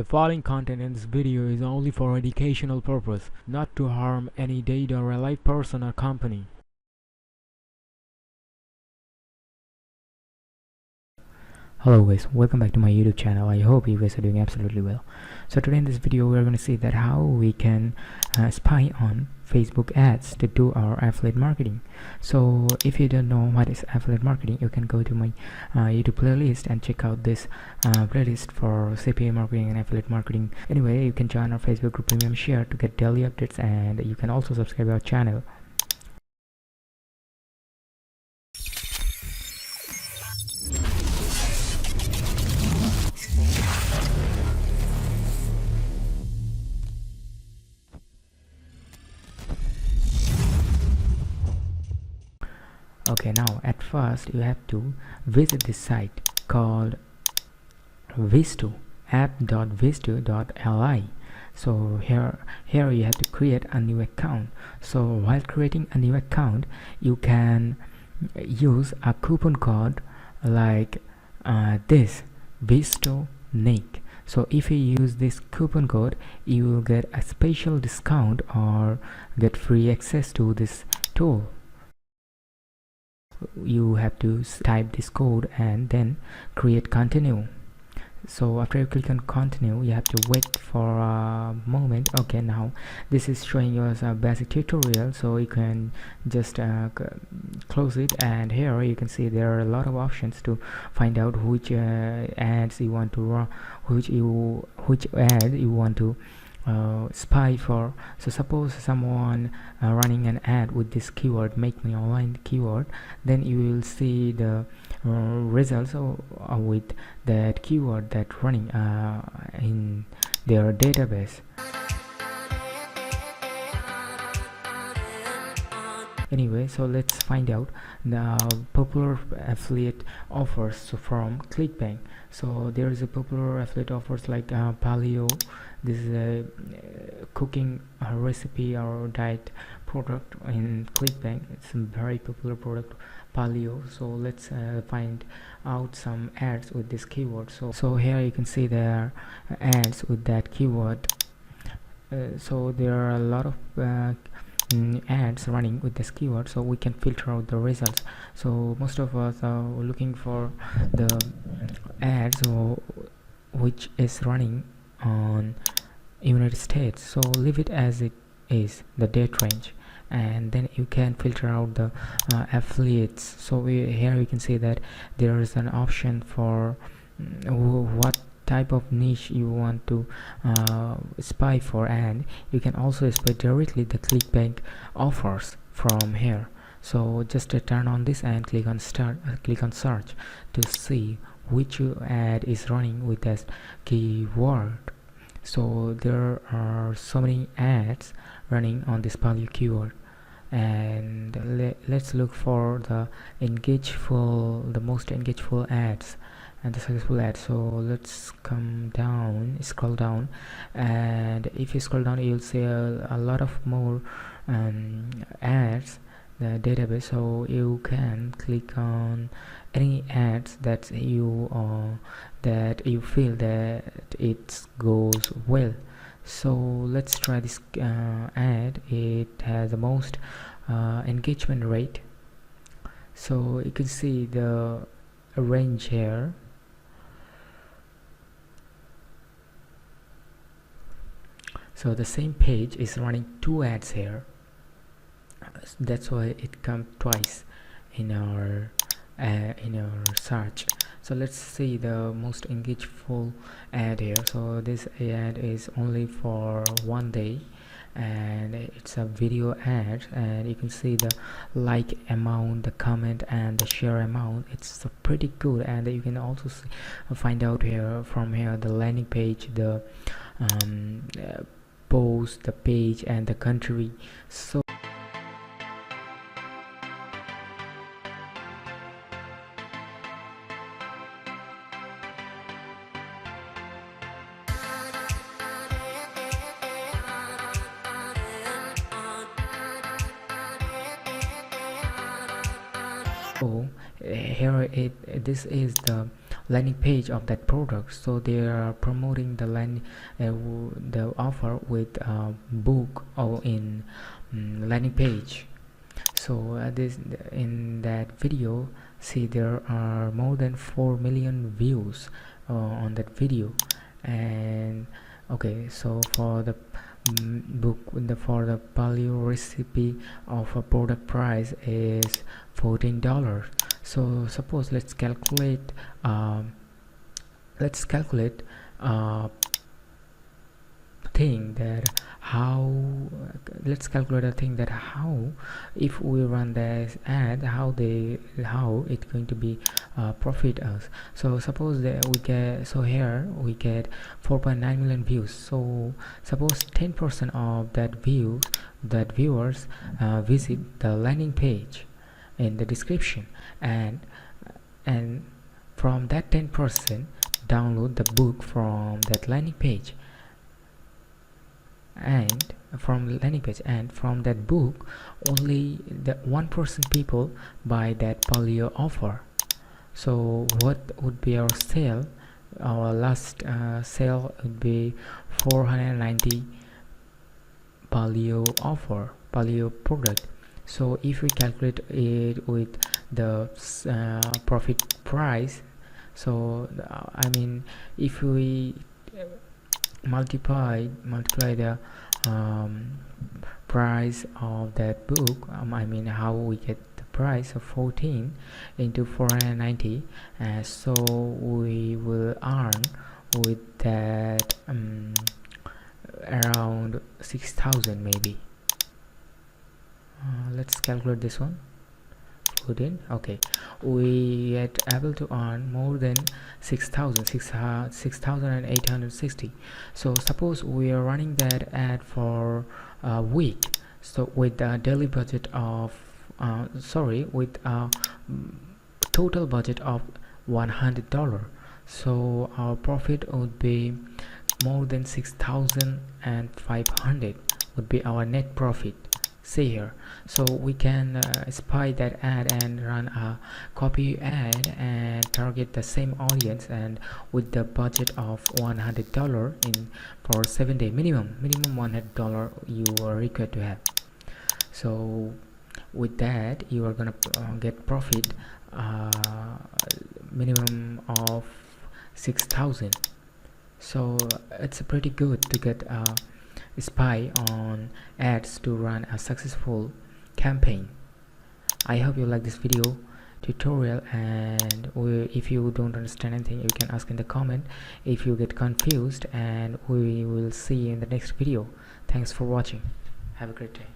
The following content in this video is only for educational purpose, not to harm any data or a live person or company. Hello guys, welcome back to my YouTube channel. I hope you guys are doing absolutely well. So today in this video we are going to see that how we can spy on Facebook ads to do our affiliate marketing. So if you don't know what is affiliate marketing, you can go to my YouTube playlist and check out this playlist for CPA marketing and affiliate marketing. Anyway, you can join our Facebook group premium share to get daily updates, and you can also subscribe our channel. Okay, now at first you have to visit this site called visto, app.visto.li. so here you have to create a new account. So while creating a new account, you can use a coupon code like this visto nik. So if you use this coupon code, you will get a special discount or get free access to this tool. You have to type this code and then create continue. So after you click on continue, you have to wait for a moment. Okay, now this is showing you as a basic tutorial, so you can just close it, and here you can see there are a lot of options to find out which ads you want to run, which ad you want to spy for. So suppose someone running an ad with this keyword, make me online keyword, then you will see the results with that keyword that running in their database. Anyway, so let's find out the popular affiliate offers from Clickbank. So there is a popular affiliate offers like paleo. This is a cooking recipe or diet product in Clickbank. It's a very popular product, paleo. So let's find out some ads with this keyword. So here you can see there are ads with that keyword. So there are a lot of ads running with this keyword, so we can filter out the results. So most of us are looking for the ads which is running on United States, so leave it as it is, the date range, and then you can filter out the affiliates. So here you can see that there is an option for what type of niche you want to spy for, and you can also spy directly the Clickbank offers from here. So just turn on this and click on search to see which ad is running with that keyword. So there are so many ads running on this paleo keyword, and let's look for the most engageful ads and the successful ads. So let's scroll down, and if you scroll down, you'll see a lot of more ads, the database. So you can click on any ads that you feel that it goes well. So let's try this ad. It has the most engagement rate. So you can see the range here. So the same page is running 2 ads here. That's why it comes twice in our search. So let's see the most engageful ad here. So this ad is only for 1 day, and it's a video ad, and you can see the like amount, the comment, and the share amount. It's pretty good, and you can also find out from here the landing page, the post, the page, and the country. So here this is the landing page of that product. So they are promoting the offer with book or in landing page. So this in that video, see, there are more than 4 million views on that video. And okay, so for the book, for the paleo recipe of a product price is $14. So suppose let's calculate thing that how let's calculate a thing that how, if we run this ad, how it's going to be profit us. So suppose that we get, so here we get 4.9 million views. So suppose 10% of that viewers visit the landing page in the description, and from that 10% download the book from that landing page, and from that book only the 1% people buy that paleo offer. So what would be our sale? Our last sale would be 490 paleo product. So if we calculate it with the profit price, so I mean, if we multiply the price of that book, I mean how we get the price of 14 into 490, so we will earn with that around 6,000 maybe. Let's calculate this one. Put in, okay, we get able to earn more than 6,860. So suppose we are running that ad for a week, so with a daily budget of with a total budget of $100, so our profit would be more than 6,500 would be our net profit. See here, so we can spy that ad and run a copy ad and target the same audience, and with the budget of $100 in for 7 days, minimum $100 you are required to have. So with that you are gonna get profit minimum of 6,000. So it's pretty good to get spy on ads to run a successful campaign. I hope you like this video tutorial, and if you don't understand anything, you can ask in the comment if you get confused, and we will see you in the next video. Thanks for watching. Have a great day.